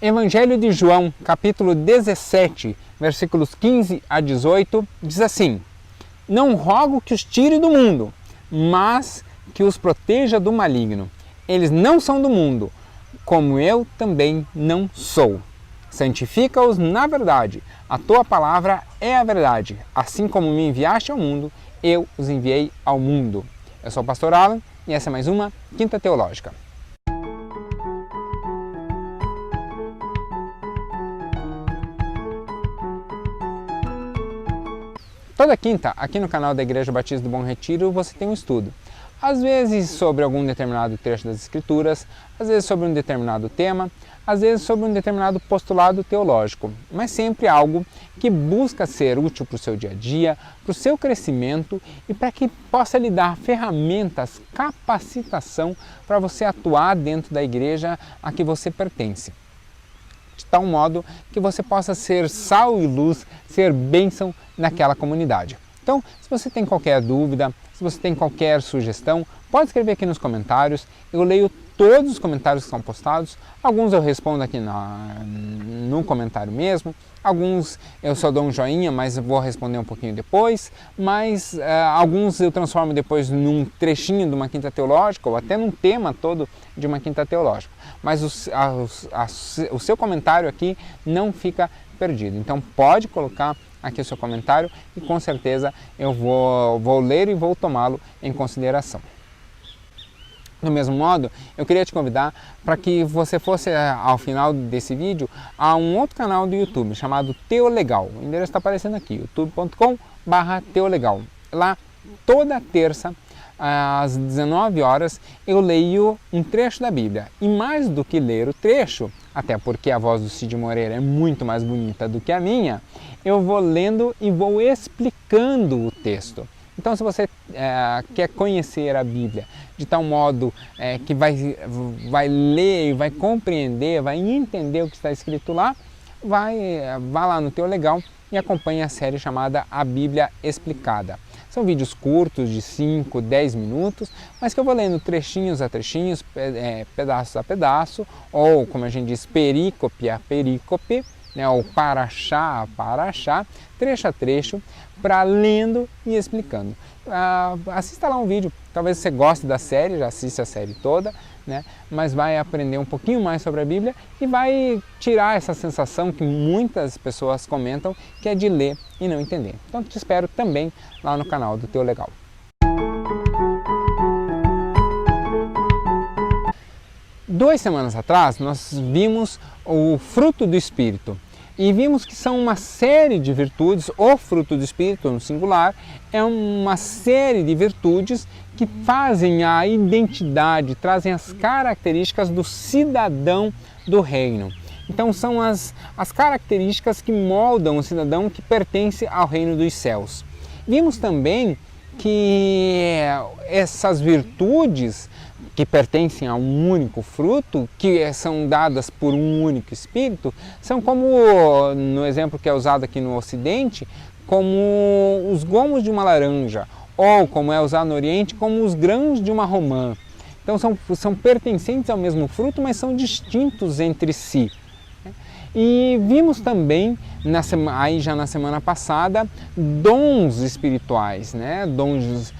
Evangelho de João, capítulo 17, versículos 15 a 18, diz assim: Não rogo que os tire do mundo, mas que os proteja do maligno. Eles não são do mundo, como eu também não sou. Santifica-os na verdade. A tua palavra é a verdade. Assim como me enviaste ao mundo, eu os enviei ao mundo. Eu sou o pastor Alan e essa é mais uma Quinta Teológica. Toda quinta, aqui no canal da Igreja Batista do Bom Retiro, você tem um estudo. Às vezes sobre algum determinado trecho das Escrituras, às vezes sobre um determinado tema, às vezes sobre um determinado postulado teológico, mas sempre algo que busca ser útil para o seu dia a dia, para o seu crescimento e para que possa lhe dar ferramentas, capacitação para você atuar dentro da igreja a que você pertence. De tal modo que você possa ser sal e luz, ser bênção naquela comunidade. Então, se você tem qualquer dúvida, se você tem qualquer sugestão, pode escrever aqui nos comentários. Eu leio todos os comentários que são postados. Alguns eu respondo aqui no comentário mesmo. Alguns eu só dou um joinha, mas vou responder um pouquinho depois. Mas alguns eu transformo depois num trechinho de uma quinta teológica ou até num tema todo de uma quinta teológica. Mas o seu comentário aqui não fica perdido. Então pode colocar aqui o seu comentário e com certeza eu vou ler e vou tomá-lo em consideração. Do mesmo modo, eu queria te convidar para que você fosse ao final desse vídeo a um outro canal do YouTube chamado Teolegal. O endereço está aparecendo aqui, youtube.com/teolegal. Lá, toda terça, às 19 horas, eu leio um trecho da Bíblia. E mais do que ler o trecho, até porque a voz do Cid Moreira é muito mais bonita do que a minha, eu vou lendo e vou explicando o texto. Então, se você quer conhecer a Bíblia de tal modo que vai ler, vai compreender, vai entender o que está escrito lá, vá lá no Teolegal e acompanhe a série chamada A Bíblia Explicada. São vídeos curtos de 5, 10 minutos, mas que eu vou lendo trechinhos a trechinhos, pedaços a pedaço, ou como a gente diz, perícope a perícope, né, ou paraxá a paraxá, trecho a trecho, para lendo e explicando. Assista lá um vídeo, talvez você goste da série, já assiste a série toda, né, mas vai aprender um pouquinho mais sobre a Bíblia e vai tirar essa sensação que muitas pessoas comentam, que é de ler e não entender. Então te espero também lá no canal do Teolegal. Duas semanas atrás nós vimos o fruto do Espírito e vimos que são uma série de virtudes. O fruto do Espírito, no singular, é uma série de virtudes que fazem a identidade, trazem as características do cidadão do reino. Então são as características que moldam o cidadão que pertence ao reino dos céus. Vimos também que essas virtudes que pertencem a um único fruto, que são dadas por um único Espírito, são como, no exemplo que é usado aqui no Ocidente, como os gomos de uma laranja, ou como é usado no Oriente, como os grãos de uma romã. Então são pertencentes ao mesmo fruto, mas são distintos entre si. E vimos também, já na semana passada, dons espirituais, né? Dons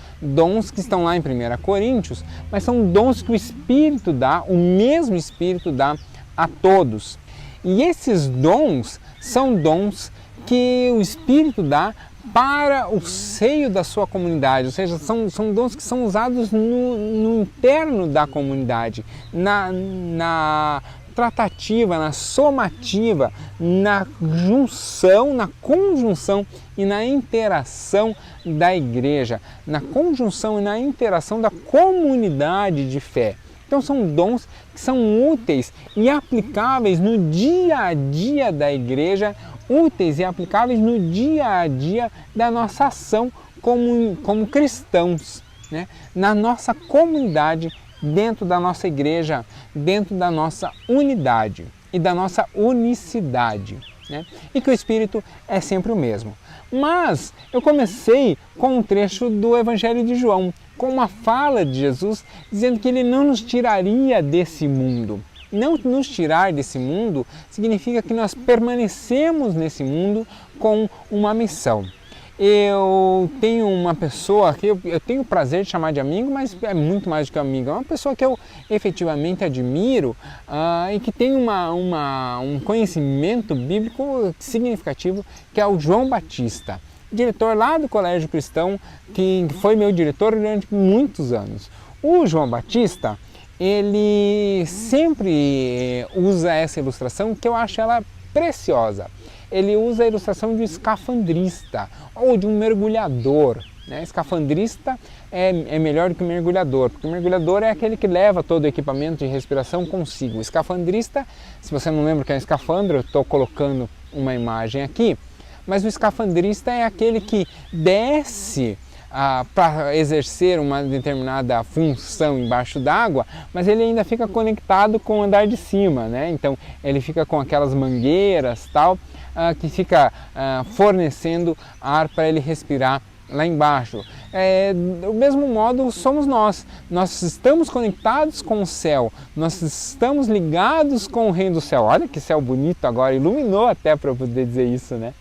que estão lá em 1 Coríntios, mas são dons que o Espírito dá, o mesmo Espírito dá a todos. E esses dons são dons que o Espírito dá para o seio da sua comunidade, ou seja, são dons que são usados no interno da comunidade, na tratativa, na somativa, na junção, na conjunção e na interação da igreja, na conjunção e na interação da comunidade de fé. Então são dons que são úteis e aplicáveis no dia a dia da igreja, úteis e aplicáveis no dia a dia da nossa ação como cristãos, né? Na nossa comunidade, dentro da nossa igreja, dentro da nossa unidade e da nossa unicidade, né? E que o Espírito é sempre o mesmo. Mas eu comecei com um trecho do Evangelho de João, com uma fala de Jesus dizendo que ele não nos tiraria desse mundo. Não nos tirar desse mundo significa que nós permanecemos nesse mundo com uma missão. Eu tenho uma pessoa que eu tenho o prazer de chamar de amigo, mas é muito mais do que amigo. É uma pessoa que eu efetivamente admiro e que tem um conhecimento bíblico significativo, que é o João Batista, diretor lá do Colégio Cristão, que foi meu diretor durante muitos anos. O João Batista, ele sempre usa essa ilustração, que eu acho ela preciosa. Ele usa a ilustração de um escafandrista ou de um mergulhador. Né? Escafandrista é melhor do que mergulhador, porque o mergulhador é aquele que leva todo o equipamento de respiração consigo. O escafandrista, se você não lembra o que é um escafandro, eu estou colocando uma imagem aqui, mas o escafandrista é aquele que desce para exercer uma determinada função embaixo d'água, mas ele ainda fica conectado com o andar de cima, né? Então ele fica com aquelas mangueiras tal, que fica fornecendo ar para ele respirar lá embaixo. Do mesmo modo somos nós estamos conectados com o céu, nós estamos ligados com o reino do céu. Olha que céu bonito agora, iluminou até para eu poder dizer isso, né?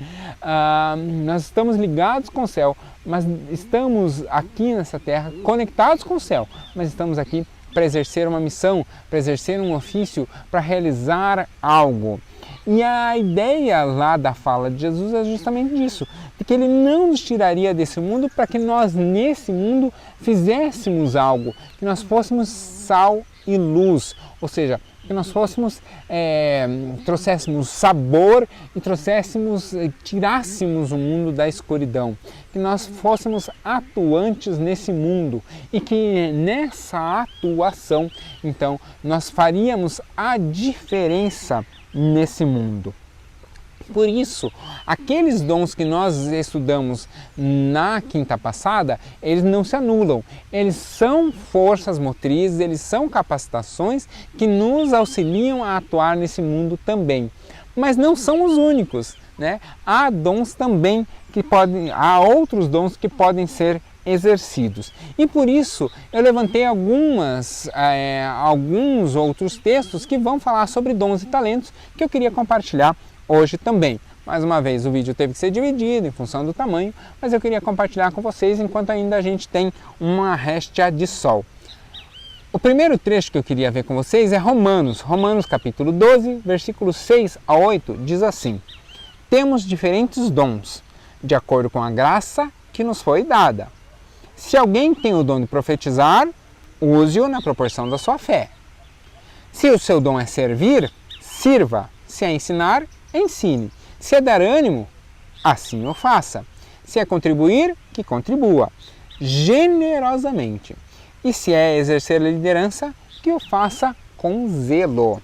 Nós estamos ligados com o céu, mas estamos aqui nessa terra conectados com o céu, mas estamos aqui para exercer uma missão, para exercer um ofício, para realizar algo. E a ideia lá da fala de Jesus é justamente disso, de que ele não nos tiraria desse mundo para que nós nesse mundo fizéssemos algo, que nós fôssemos sal e luz, ou seja, que nós fôssemos, trouxéssemos sabor e tirássemos o mundo da escuridão, que nós fôssemos atuantes nesse mundo e que nessa atuação, então, nós faríamos a diferença nesse mundo. Por isso, aqueles dons que nós estudamos na quinta passada, eles não se anulam. Eles são forças motrizes, eles são capacitações que nos auxiliam a atuar nesse mundo também. Mas não são os únicos, né? Há dons também há outros dons que podem ser exercidos. E por isso eu levantei alguns outros textos que vão falar sobre dons e talentos que eu queria compartilhar hoje também. Mais uma vez, o vídeo teve que ser dividido em função do tamanho, mas eu queria compartilhar com vocês enquanto ainda a gente tem uma réstia de sol. O primeiro trecho que eu queria ver com vocês é Romanos capítulo 12, versículos 6 a 8, diz assim: temos diferentes dons, de acordo com a graça que nos foi dada. Se alguém tem o dom de profetizar, use-o na proporção da sua fé. Se o seu dom é servir, sirva. Se é ensinar, ensine. Se é dar ânimo, assim o faça. Se é contribuir, que contribua generosamente. E se é exercer a liderança, que o faça com zelo.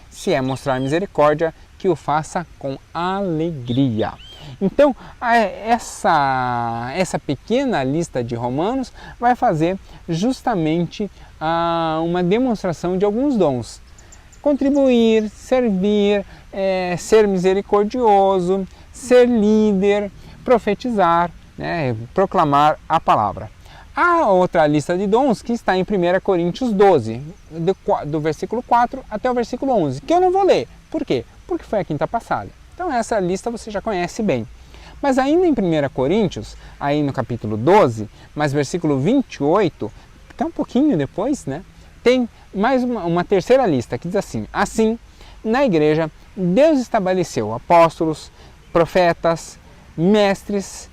Se é mostrar misericórdia, que o faça com alegria. Então, essa pequena lista de Romanos vai fazer justamente uma demonstração de alguns dons. Contribuir, servir, ser misericordioso, ser líder, profetizar, né, proclamar a palavra. Há outra lista de dons que está em 1 Coríntios 12, do versículo 4 até o versículo 11, que eu não vou ler. Por quê? Porque foi a quinta passada. Então essa lista você já conhece bem. Mas ainda em 1 Coríntios, aí no capítulo 12, mas versículo 28, que é um pouquinho depois, né? Tem mais uma terceira lista que diz assim: assim, na igreja, Deus estabeleceu apóstolos, profetas, mestres,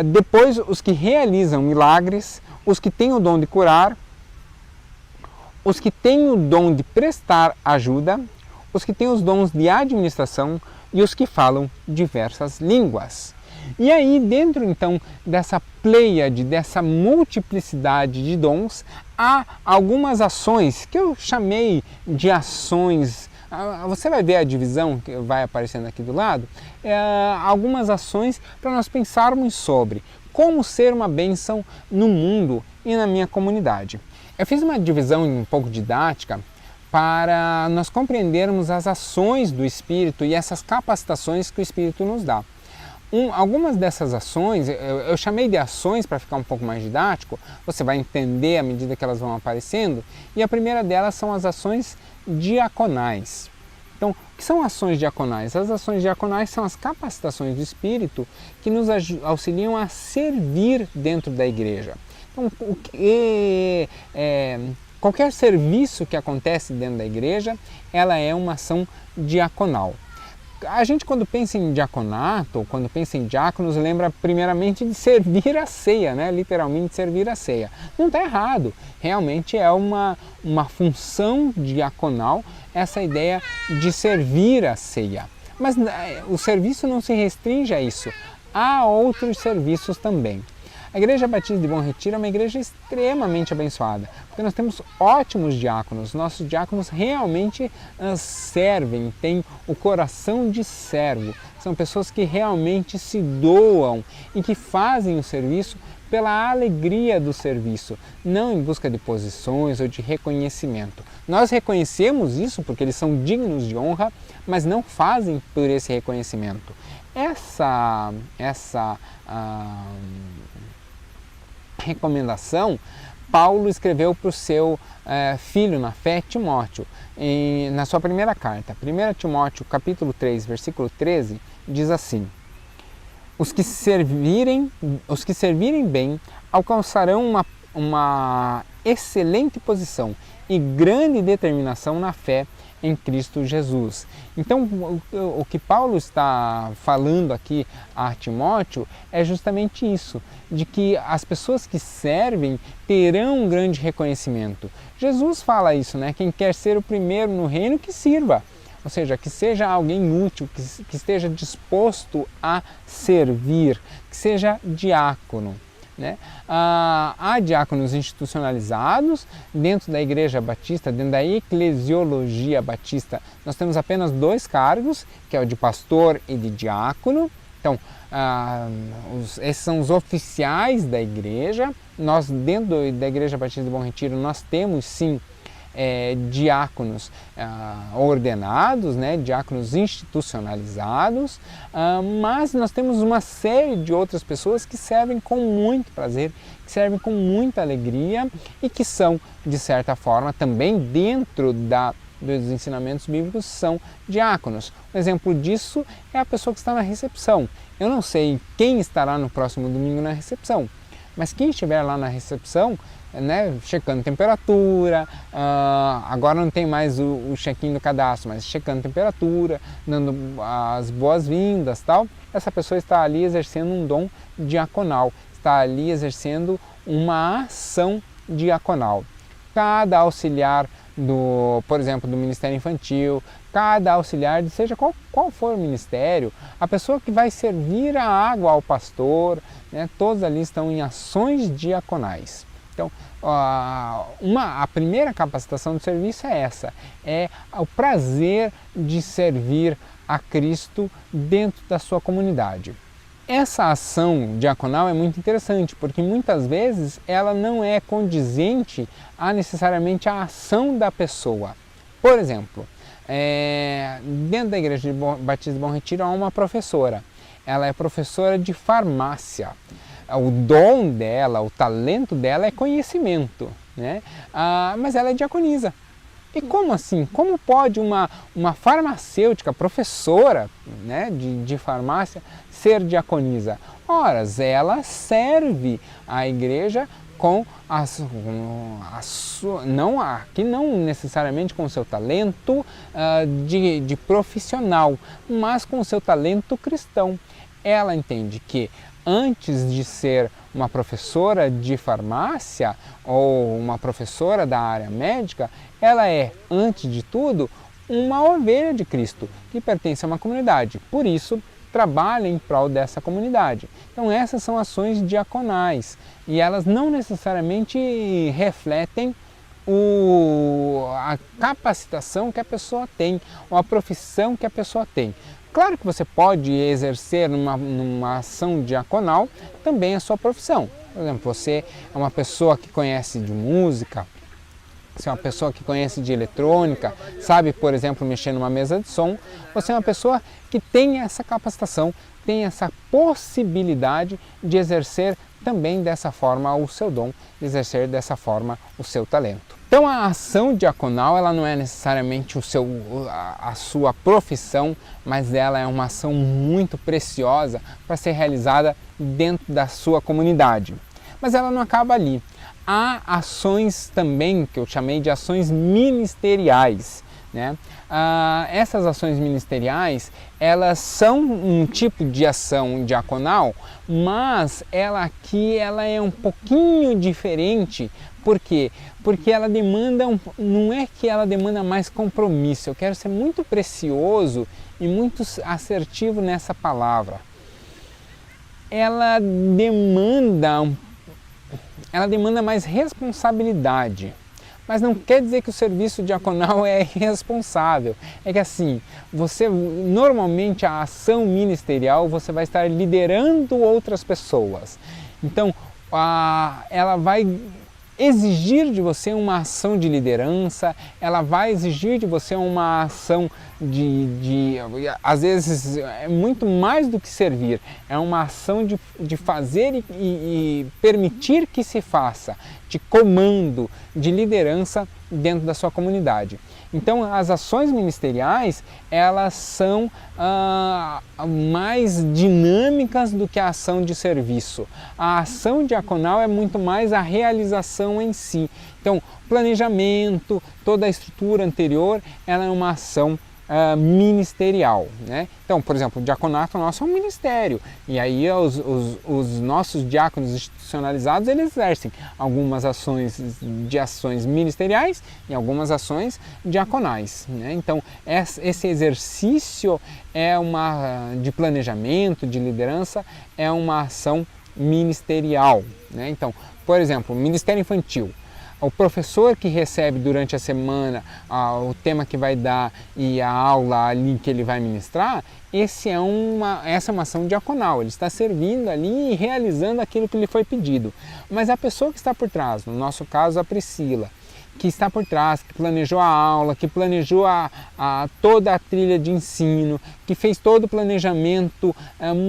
depois os que realizam milagres, os que têm o dom de curar, os que têm o dom de prestar ajuda, os que têm os dons de administração e os que falam diversas línguas. E aí, dentro então dessa pleiade, dessa multiplicidade de dons, há algumas ações que eu chamei de ações. Você vai ver a divisão que vai aparecendo aqui do lado, algumas ações para nós pensarmos sobre como ser uma bênção no mundo e na minha comunidade. Eu fiz uma divisão um pouco didática para nós compreendermos as ações do Espírito e essas capacitações que o Espírito nos dá. Algumas dessas ações, eu chamei de ações para ficar um pouco mais didático, você vai entender à medida que elas vão aparecendo, e a primeira delas são as ações diaconais. Então, o que são ações diaconais? As ações diaconais são as capacitações do Espírito que nos auxiliam a servir dentro da igreja. Então, qualquer serviço que acontece dentro da igreja, ela é uma ação diaconal. A gente, quando pensa em diaconato, quando pensa em diáconos, lembra primeiramente de servir a ceia, né? Literalmente servir a ceia. Não está errado, realmente é uma função diaconal essa ideia de servir a ceia. Mas o serviço não se restringe a isso, há outros serviços também. A Igreja Batista de Bom Retiro é uma igreja extremamente abençoada, porque nós temos ótimos diáconos, nossos diáconos realmente servem, têm o coração de servo, são pessoas que realmente se doam e que fazem o serviço pela alegria do serviço, não em busca de posições ou de reconhecimento. Nós reconhecemos isso porque eles são dignos de honra, mas não fazem por esse reconhecimento. Essa recomendação Paulo escreveu para o seu filho na fé, Timóteo, na sua primeira carta. 1 Timóteo capítulo 3, versículo 13, diz assim: Os que servirem bem alcançarão uma excelente posição e grande determinação na fé em Cristo Jesus. Então, o que Paulo está falando aqui a Timóteo é justamente isso, de que as pessoas que servem terão um grande reconhecimento. Jesus fala isso, né? Quem quer ser o primeiro no reino, que sirva. Ou seja, que seja alguém útil, que esteja disposto a servir, que seja diácono. Né? Há diáconos institucionalizados dentro da Igreja Batista, dentro da eclesiologia batista. Nós temos apenas 2 cargos, que é o de pastor e de diácono. Então, esses são os oficiais da igreja. Nós, dentro da Igreja Batista de Bom Retiro, nós temos sim diáconos ordenados, né, diáconos institucionalizados, mas nós temos uma série de outras pessoas que servem com muito prazer, que servem com muita alegria e que são, de certa forma, também dentro dos ensinamentos bíblicos, são diáconos. Um exemplo disso é a pessoa que está na recepção. Eu não sei quem estará no próximo domingo na recepção, mas quem estiver lá na recepção, né, checando temperatura, agora não tem mais o check-in do cadastro, mas checando temperatura, dando as boas-vindas, tal. Essa pessoa está ali exercendo um dom diaconal, está ali exercendo uma ação diaconal. Cada auxiliar por exemplo, do Ministério Infantil, cada auxiliar, seja qual for o ministério, a pessoa que vai servir a água ao pastor, né, todos ali estão em ações diaconais. Então, a primeira capacitação de serviço é essa, é o prazer de servir a Cristo dentro da sua comunidade. Essa ação diaconal é muito interessante, porque muitas vezes ela não é condizente a necessariamente a ação da pessoa. Por exemplo, dentro da Igreja Batista de Bom Retiro há uma professora. Ela é professora de farmácia. O dom dela, o talento dela é conhecimento, né? Mas ela é diaconisa. E como assim? Como pode uma farmacêutica, professora, né, de farmácia, ser diaconisa? Ora, ela serve a igreja com não necessariamente com o seu talento de profissional, mas com o seu talento cristão. Ela entende que antes de ser uma professora de farmácia ou uma professora da área médica, ela é, antes de tudo, uma ovelha de Cristo, que pertence a uma comunidade. Por isso, trabalha em prol dessa comunidade. Então essas são ações diaconais e elas não necessariamente refletem a capacitação que a pessoa tem ou a profissão que a pessoa tem. Claro que você pode exercer numa ação diaconal também a sua profissão. Por exemplo, você é uma pessoa que conhece de música, Você é uma pessoa que conhece de eletrônica, sabe, por exemplo, mexer numa mesa de som. Você é uma pessoa que tem essa capacitação, tem essa possibilidade de exercer também dessa forma o seu dom, de exercer dessa forma o seu talento. Então a ação diaconal ela não é necessariamente a sua profissão, mas ela é uma ação muito preciosa para ser realizada dentro da sua comunidade. Mas ela não acaba ali. Há ações também que eu chamei de ações ministeriais, né? Essas ações ministeriais, elas são um tipo de ação diaconal, mas ela aqui é um pouquinho diferente. Por quê? Porque ela demanda, não é que ela demanda mais compromisso, eu quero ser muito precioso e muito assertivo nessa palavra. Ela demanda mais responsabilidade. Mas não quer dizer que o serviço diaconal é irresponsável. É que assim, normalmente a ação ministerial você vai estar liderando outras pessoas. Então, ela vai exigir de você uma ação de liderança, ela vai exigir de você uma ação às vezes é muito mais do que servir, é uma ação de fazer e permitir que se faça, de comando, de liderança dentro da sua comunidade. Então as ações ministeriais, elas são mais dinâmicas do que a ação de serviço. A ação diaconal é muito mais a realização em si. Então, planejamento, toda a estrutura anterior, ela é uma ação ministerial, né? Então, por exemplo, o diaconato nosso é um ministério e aí os nossos diáconos institucionalizados, eles exercem algumas ações ministeriais e algumas ações diaconais, né? Então, esse exercício de planejamento, de liderança, é uma ação ministerial, né? Então, por exemplo, Ministério Infantil. O professor que recebe durante a semana o tema que vai dar e a aula ali que ele vai ministrar, essa é uma ação diaconal, ele está servindo ali e realizando aquilo que lhe foi pedido. Mas a pessoa que está por trás, no nosso caso a Priscila, que está por trás, que planejou a aula, que planejou toda a trilha de ensino, que fez todo o planejamento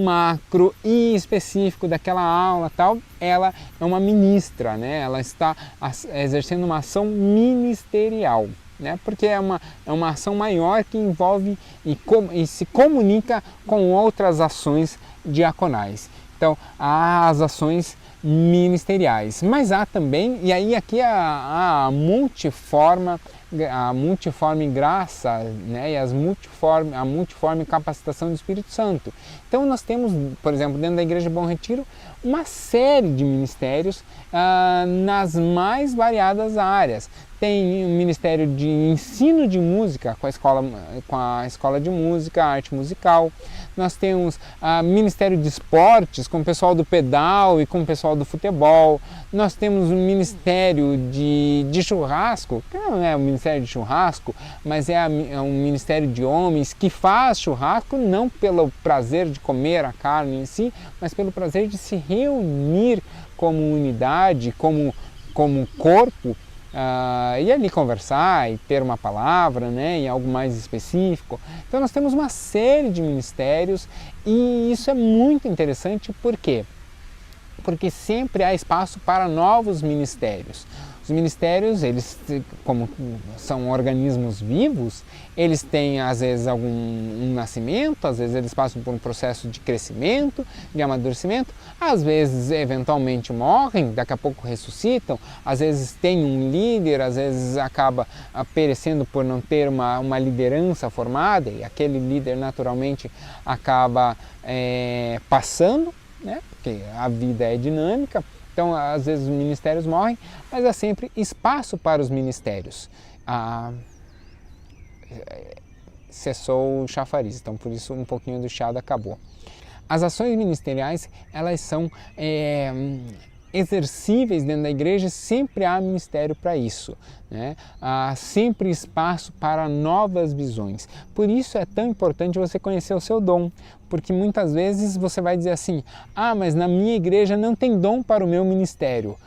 macro e específico daquela aula, tal, ela é uma ministra, né? Ela está exercendo uma ação ministerial, né? Porque é uma ação maior que envolve e se comunica com outras ações diaconais. Então, há as ações ministeriais, mas há também, e aí aqui a multiforme graça, né, e a multiforme capacitação do Espírito Santo. Então nós temos, por exemplo, dentro da Igreja Bom Retiro, uma série de ministérios nas mais variadas áreas. Tem o Ministério de Ensino de Música com a Escola de Música, Arte Musical. Nós temos Ministério de Esportes com o pessoal do pedal e com o pessoal do futebol. Nós temos o Ministério de Churrasco, que não é o Ministério de Churrasco, mas é um Ministério de Homens que faz churrasco não pelo prazer de comer a carne em si, mas pelo prazer de se reunir como unidade, como corpo, e ali conversar e ter uma palavra, né, e algo mais específico. Então nós temos uma série de ministérios e isso é muito interessante. Por quê? Porque sempre há espaço para novos ministérios. Os ministérios, eles, como são organismos vivos, eles têm às vezes um nascimento, às vezes eles passam por um processo de crescimento, de amadurecimento, às vezes eventualmente morrem, daqui a pouco ressuscitam, às vezes tem um líder, às vezes acaba perecendo por não ter uma liderança formada e aquele líder naturalmente acaba passando, né? Porque a vida é dinâmica. Então, às vezes os ministérios morrem, mas há sempre espaço para os ministérios. Cessou o chafariz, então por isso um pouquinho do chiado acabou. As ações ministeriais, elas são exercíveis dentro da igreja, sempre há ministério para isso, né? Há sempre espaço para novas visões. Por isso é tão importante você conhecer o seu dom, porque muitas vezes você vai dizer assim: mas na minha igreja não tem dom para o meu ministério.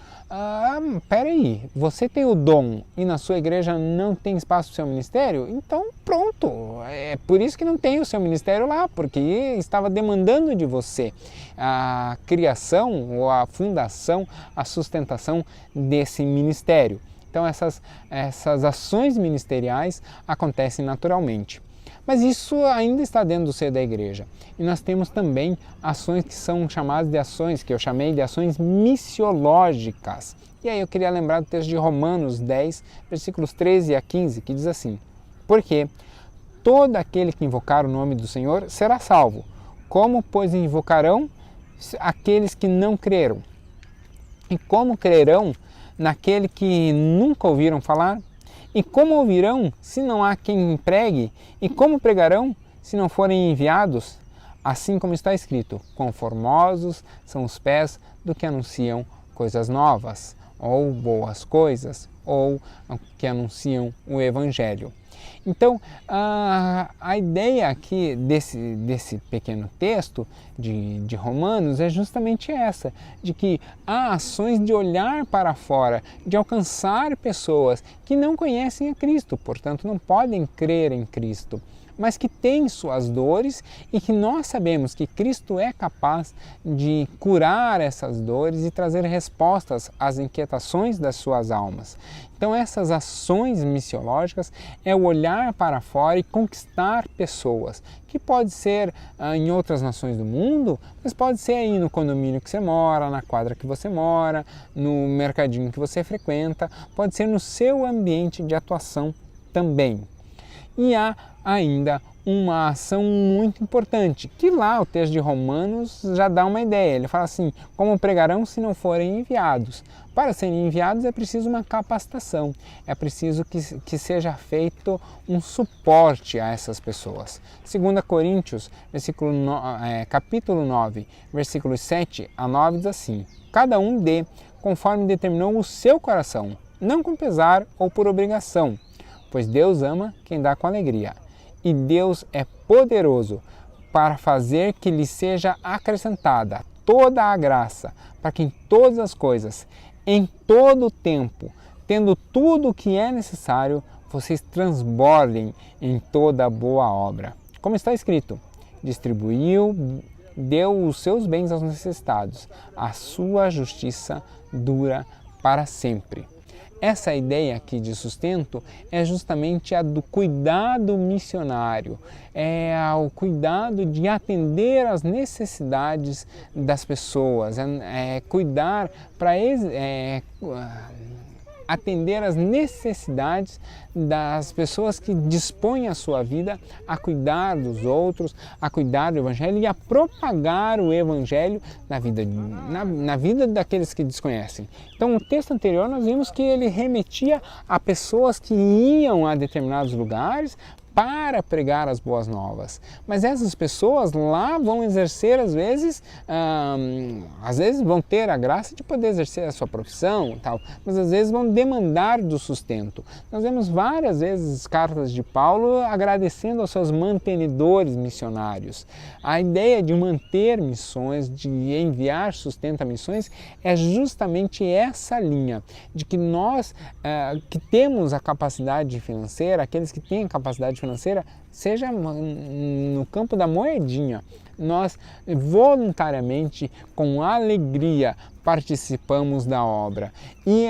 peraí, você tem o dom e na sua igreja não tem espaço para o seu ministério? Então pronto, é por isso que não tem o seu ministério lá, porque estava demandando de você a criação ou a fundação, a sustentação desse ministério. Então essas ações ministeriais acontecem naturalmente. Mas isso ainda está dentro do seio da igreja. E nós temos também ações que são chamadas de ações, que eu chamei de ações missiológicas. E aí eu queria lembrar do texto de Romanos 10, versículos 13 a 15, que diz assim: porque todo aquele que invocar o nome do Senhor será salvo. Como, pois, invocarão aqueles que não creram? E como crerão naquele que nunca ouviram falar? E como ouvirão se não há quem pregue? E como pregarão se não forem enviados? Assim como está escrito: quão formosos são os pés do que anunciam coisas novas, ou boas coisas, ou que anunciam o Evangelho. Então, a ideia aqui desse pequeno texto de Romanos é justamente essa, de que há ações de olhar para fora, de alcançar pessoas que não conhecem a Cristo, portanto não podem crer em Cristo, mas que têm suas dores e que nós sabemos que Cristo é capaz de curar essas dores e trazer respostas às inquietações das suas almas. Então essas ações missiológicas é o olhar para fora e conquistar pessoas, que pode ser em outras nações do mundo, mas pode ser aí no condomínio que você mora, na quadra que você mora, no mercadinho que você frequenta, pode ser no seu ambiente de atuação também. E há ainda uma ação muito importante, que lá o texto de Romanos já dá uma ideia. Ele fala assim: como pregarão se não forem enviados? Para serem enviados é preciso uma capacitação, é preciso que seja feito um suporte a essas pessoas. 2 Coríntios, capítulo 9, versículos 7 a 9 diz assim: cada um dê conforme determinou o seu coração, não com pesar ou por obrigação, pois Deus ama quem dá com alegria. E Deus é poderoso para fazer que lhe seja acrescentada toda a graça, para que em todas as coisas, em todo o tempo, tendo tudo o que é necessário, vocês transbordem em toda boa obra. Como está escrito: distribuiu, deu os seus bens aos necessitados, a sua justiça dura para sempre. Essa ideia aqui de sustento é justamente a do cuidado missionário, é o cuidado de atender às necessidades das pessoas, cuidar para atender às necessidades das pessoas que dispõem a sua vida a cuidar dos outros, a cuidar do Evangelho e a propagar o Evangelho na vida daqueles que desconhecem. Então, no texto anterior nós vimos que ele remetia a pessoas que iam a determinados lugares para pregar as boas novas. Mas essas pessoas lá vão exercer, às vezes vão ter a graça de poder exercer a sua profissão, tal, mas às vezes vão demandar do sustento. Nós vemos várias vezes cartas de Paulo agradecendo aos seus mantenedores missionários. A ideia de manter missões, de enviar sustento a missões, é justamente essa linha, de que nós que temos a capacidade financeira, aqueles que têm a capacidade financeira, seja no campo da moedinha, nós voluntariamente, com alegria, participamos da obra. E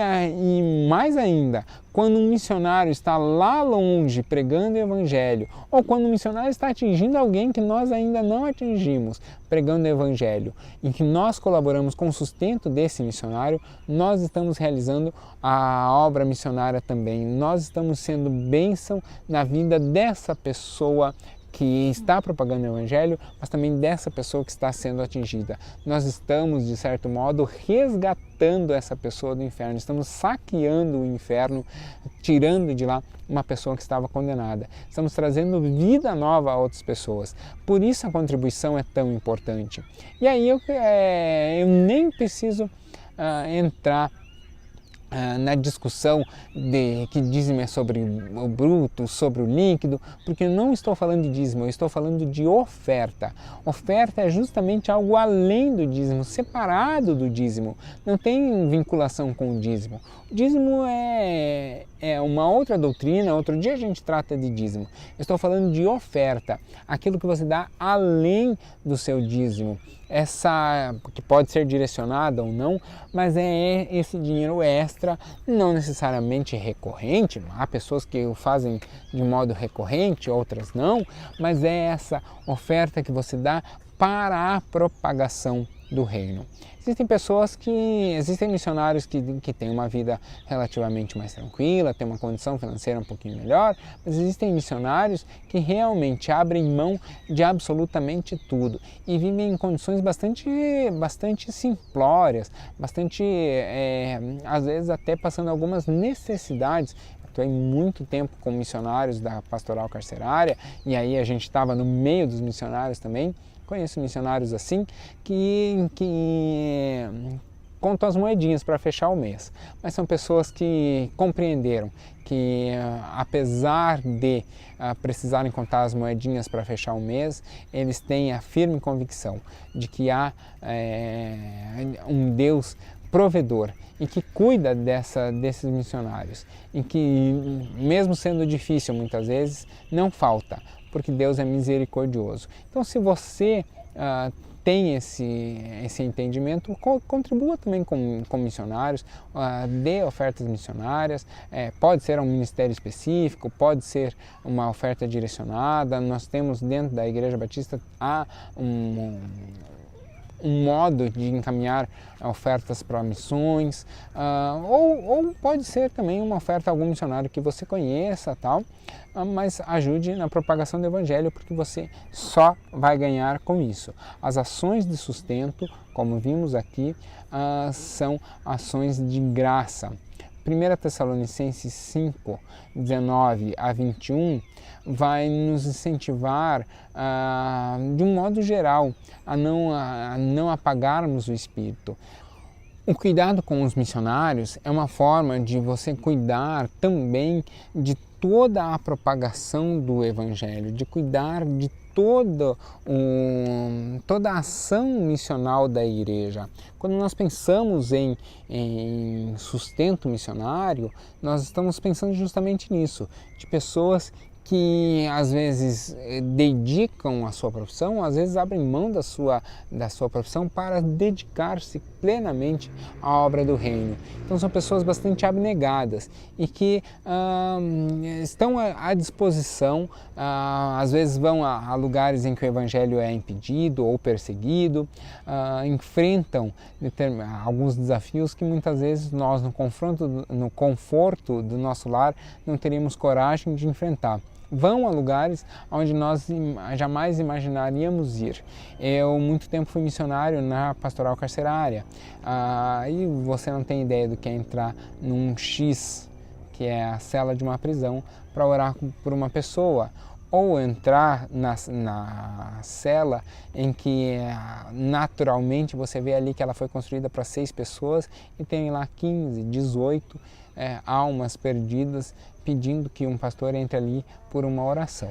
mais ainda, quando um missionário está lá longe pregando o Evangelho, ou quando um missionário está atingindo alguém que nós ainda não atingimos, pregando o Evangelho, e que nós colaboramos com o sustento desse missionário, nós estamos realizando a obra missionária também. Nós estamos sendo bênção na vida dessa pessoa que está propagando o Evangelho, mas também dessa pessoa que está sendo atingida. Nós estamos, de certo modo, resgatando essa pessoa do inferno, estamos saqueando o inferno, tirando de lá uma pessoa que estava condenada. Estamos trazendo vida nova a outras pessoas. Por isso a contribuição é tão importante. E aí eu nem preciso entrar na discussão de que dízimo é sobre o bruto, sobre o líquido, porque eu não estou falando de dízimo, eu estou falando de oferta. Oferta é justamente algo além do dízimo, separado do dízimo, não tem vinculação com o dízimo. O dízimo é uma outra doutrina, outro dia a gente trata de dízimo. Eu estou falando de oferta, aquilo que você dá além do seu dízimo. Essa que pode ser direcionada ou não, mas é esse dinheiro extra, não necessariamente recorrente, há pessoas que o fazem de modo recorrente, outras não, mas é essa oferta que você dá para a propagação do reino. Existem missionários que têm uma vida relativamente mais tranquila, têm uma condição financeira um pouquinho melhor, mas existem missionários que realmente abrem mão de absolutamente tudo e vivem em condições bastante simplórias, às vezes até passando algumas necessidades. Atuei muito tempo com missionários da pastoral carcerária e aí a gente estava no meio dos missionários também. Conheço missionários assim que contam as moedinhas para fechar o mês, mas são pessoas que compreenderam que apesar de precisarem contar as moedinhas para fechar o mês, eles têm a firme convicção de que há um Deus provedor e que cuida desses missionários e que, mesmo sendo difícil muitas vezes, não falta, porque Deus é misericordioso. Então, se você tem esse entendimento, contribua também com missionários, dê ofertas missionárias, pode ser um ministério específico, pode ser uma oferta direcionada. Nós temos dentro da Igreja Batista um modo de encaminhar ofertas para missões, ou pode ser também uma oferta a algum missionário que você conheça, tal, mas ajude na propagação do Evangelho, porque você só vai ganhar com isso. As ações de sustento, como vimos aqui, são ações de graça. 1 Tessalonicenses 5, 19 a 21, vai nos incentivar, de um modo geral, a não apagarmos o Espírito. O cuidado com os missionários é uma forma de você cuidar também de toda a propagação do Evangelho, de cuidar de toda a ação missional da igreja. Quando nós pensamos em sustento missionário, nós estamos pensando justamente nisso, de pessoas que às vezes dedicam a sua profissão, às vezes abrem mão da sua profissão para dedicar-se plenamente à obra do reino. Então são pessoas bastante abnegadas e que estão à disposição, às vezes vão a lugares em que o evangelho é impedido ou perseguido, enfrentam alguns desafios que muitas vezes nós no conforto do nosso lar não teríamos coragem de enfrentar. Vão a lugares onde nós jamais imaginaríamos ir. Eu muito tempo fui missionário na pastoral carcerária, e você não tem ideia do que é entrar num X, que é a cela de uma prisão, para orar por uma pessoa, ou entrar na cela em que naturalmente você vê ali que ela foi construída para 6 pessoas e tem lá 15, 18 almas perdidas pedindo que um pastor entre ali por uma oração.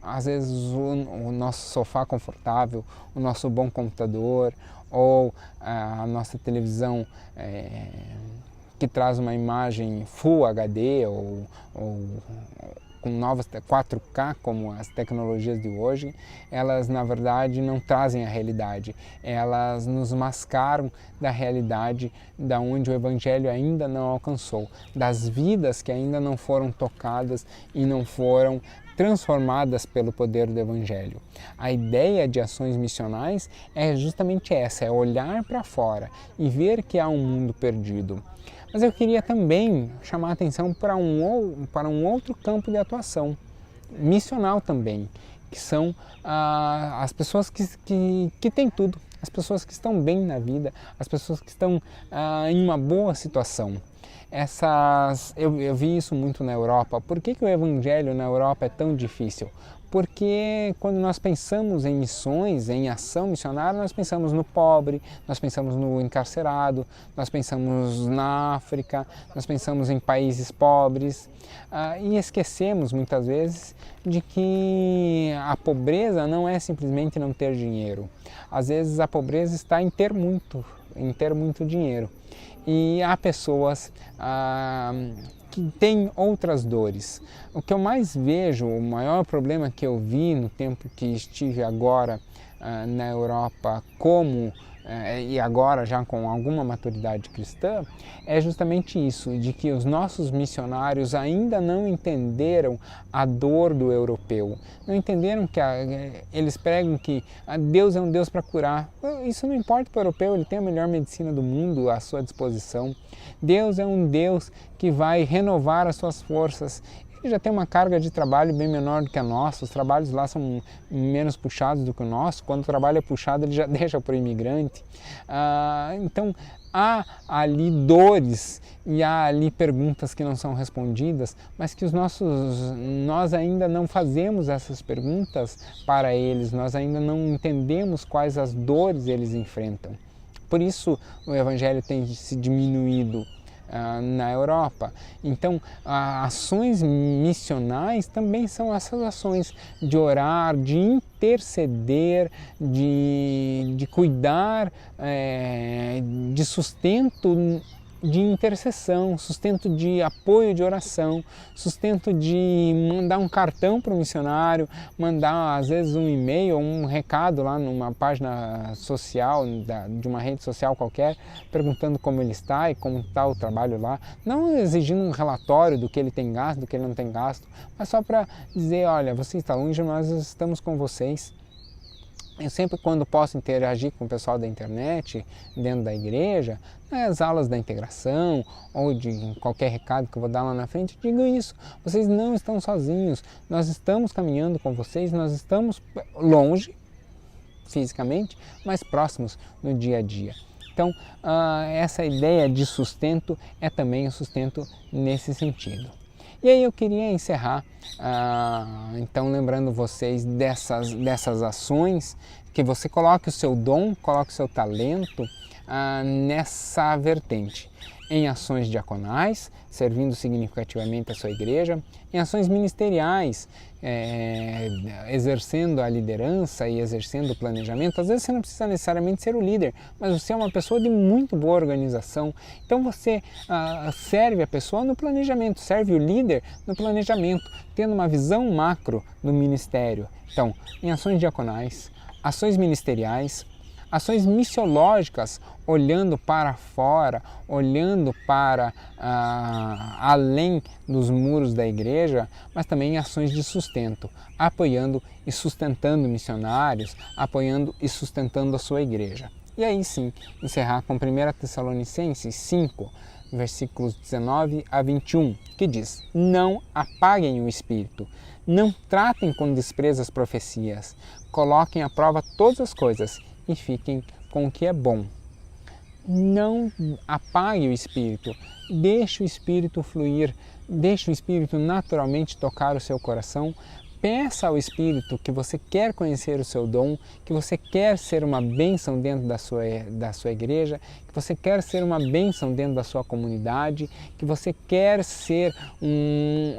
Às vezes o nosso sofá confortável, o nosso bom computador ou a nossa televisão que traz uma imagem Full HD ou com novas 4K, como as tecnologias de hoje, elas na verdade não trazem a realidade, elas nos mascaram da realidade da onde o Evangelho ainda não alcançou, das vidas que ainda não foram tocadas e não foram transformadas pelo poder do Evangelho. A ideia de ações missionais é justamente essa, é olhar para fora e ver que há um mundo perdido. Mas eu queria também chamar a atenção para um outro campo de atuação, missional também, que são as pessoas que têm tudo, as pessoas que estão bem na vida, as pessoas que estão em uma boa situação. Eu vi isso muito na Europa. Por que o Evangelho na Europa é tão difícil? porque quando nós pensamos em missões, em ação missionária, nós pensamos no pobre, nós pensamos no encarcerado, nós pensamos na África, nós pensamos em países pobres e esquecemos muitas vezes de que a pobreza não é simplesmente não ter dinheiro. Às vezes a pobreza está em ter muito dinheiro. E há pessoas que têm outras dores. O que eu mais vejo, o maior problema que eu vi no tempo que estive agora na Europa e agora já com alguma maturidade cristã, é justamente isso, de que os nossos missionários ainda não entenderam a dor do europeu, não entenderam que eles pregam que Deus é um Deus para curar. Isso não importa para o europeu, ele tem a melhor medicina do mundo à sua disposição. Deus é um Deus que vai renovar as suas forças. Ele já tem uma carga de trabalho bem menor do que a nossa, os trabalhos lá são menos puxados do que o nosso, quando o trabalho é puxado ele já deixa para o imigrante. Então há ali dores e há ali perguntas que não são respondidas, mas que nós ainda não fazemos essas perguntas para eles, nós ainda não entendemos quais as dores eles enfrentam. Por isso o Evangelho tem se diminuído na Europa. Então, ações missionais também são essas ações de orar, de interceder, de cuidar, de sustento de intercessão, sustento de apoio de oração, sustento de mandar um cartão para o missionário, mandar às vezes um e-mail ou um recado lá numa página social, de uma rede social qualquer, perguntando como ele está e como está o trabalho lá, não exigindo um relatório do que ele tem gasto, do que ele não tem gasto, mas só para dizer, olha, você está longe, nós estamos com vocês. Eu sempre, quando posso interagir com o pessoal da internet, dentro da igreja, nas aulas da integração ou de qualquer recado que eu vou dar lá na frente, eu digo isso, vocês não estão sozinhos, nós estamos caminhando com vocês, nós estamos longe fisicamente, mas próximos no dia a dia. Então, essa ideia de sustento é também o sustento nesse sentido. E aí eu queria encerrar, então lembrando vocês dessas ações, que você coloque o seu dom, coloque o seu talento nessa vertente, em ações diaconais, servindo significativamente a sua igreja, em ações ministeriais, exercendo a liderança e exercendo o planejamento. Às vezes você não precisa necessariamente ser o líder, mas você é uma pessoa de muito boa organização, então você serve a pessoa no planejamento, serve o líder no planejamento, tendo uma visão macro do ministério. Então, em ações diaconais, ações ministeriais, ações missiológicas, olhando para fora, olhando para além dos muros da igreja, mas também ações de sustento, apoiando e sustentando missionários, apoiando e sustentando a sua igreja. E aí sim, encerrar com 1 Tessalonicenses 5, versículos 19 a 21, que diz: não apaguem o espírito, não tratem com desprezo as profecias, coloquem à prova todas as coisas e fiquem com o que é bom. Não apague o espírito, deixe o espírito fluir, deixe o espírito naturalmente tocar o seu coração. Peça ao Espírito que você quer conhecer o seu dom, que você quer ser uma bênção dentro da sua igreja, que você quer ser uma bênção dentro da sua comunidade, que você quer ser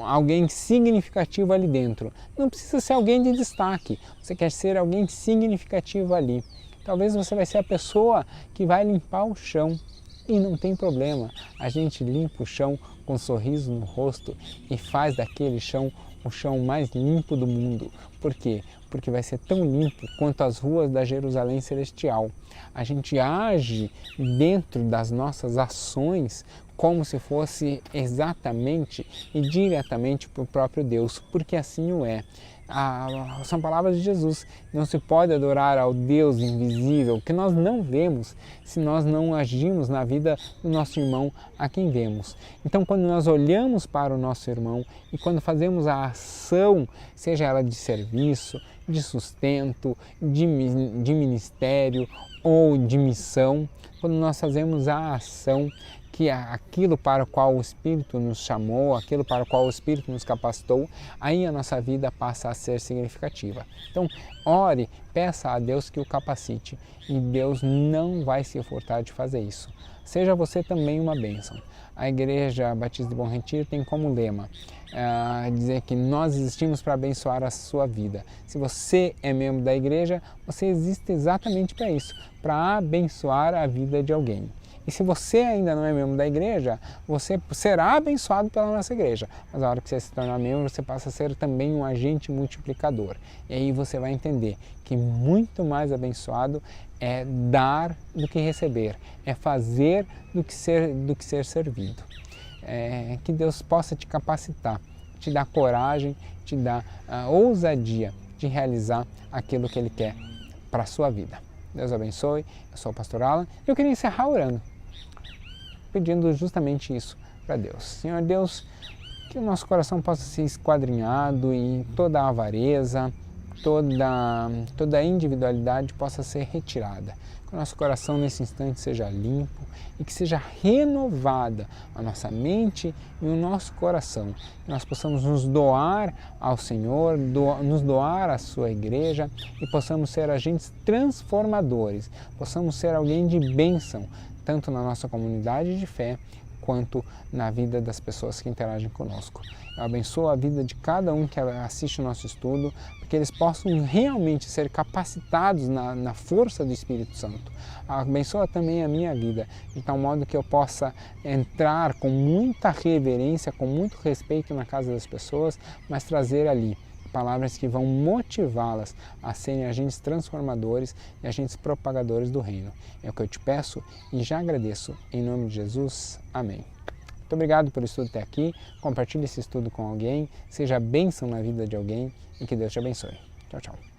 alguém significativo ali dentro. Não precisa ser alguém de destaque, você quer ser alguém significativo ali. Talvez você vai ser a pessoa que vai limpar o chão. E não tem problema, a gente limpa o chão com um sorriso no rosto e faz daquele chão o chão mais limpo do mundo. Por quê? Porque vai ser tão limpo quanto as ruas da Jerusalém Celestial. A gente age dentro das nossas ações como se fosse exatamente e diretamente para o próprio Deus, porque assim o é. São palavras de Jesus, não se pode adorar ao Deus invisível, que nós não vemos, se nós não agimos na vida do nosso irmão a quem vemos. Então, quando nós olhamos para o nosso irmão e quando fazemos a ação, seja ela de serviço, de sustento, de ministério ou de missão, quando nós fazemos a ação, que aquilo para o qual o Espírito nos chamou, aquilo para o qual o Espírito nos capacitou, aí a nossa vida passa a ser significativa. Então, ore, peça a Deus que o capacite e Deus não vai se furtar de fazer isso. Seja você também uma bênção. A Igreja Batista de Bom Retiro tem como lema dizer que nós existimos para abençoar a sua vida. Se você é membro da igreja, você existe exatamente para isso, para abençoar a vida de alguém. E se você ainda não é membro da igreja, você será abençoado pela nossa igreja. Mas na hora que você se tornar membro, você passa a ser também um agente multiplicador. E aí você vai entender que muito mais abençoado é dar do que receber, é fazer do que ser servido. Que Deus possa te capacitar, te dar coragem, te dar ousadia de realizar aquilo que Ele quer para a sua vida. Deus abençoe. Eu sou o Pastor Alan e eu queria encerrar orando, pedindo justamente isso para Deus. Senhor Deus, que o nosso coração possa ser esquadrinhado e toda a avareza, toda a individualidade possa ser retirada. Que o nosso coração nesse instante seja limpo e que seja renovada a nossa mente e o nosso coração. Que nós possamos nos doar ao Senhor, nos doar à sua igreja e possamos ser agentes transformadores, possamos ser alguém de bênção, tanto na nossa comunidade de fé, quanto na vida das pessoas que interagem conosco. Eu abençoo a vida de cada um que assiste o nosso estudo, para que eles possam realmente ser capacitados na força do Espírito Santo. Abençoa também a minha vida, de tal modo que eu possa entrar com muita reverência, com muito respeito na casa das pessoas, mas trazer ali palavras que vão motivá-las a serem agentes transformadores e agentes propagadores do reino. É o que eu te peço e já agradeço. Em nome de Jesus. Amém. Muito obrigado por estudo até aqui. Compartilhe esse estudo com alguém, seja bênção na vida de alguém e que Deus te abençoe. Tchau, tchau.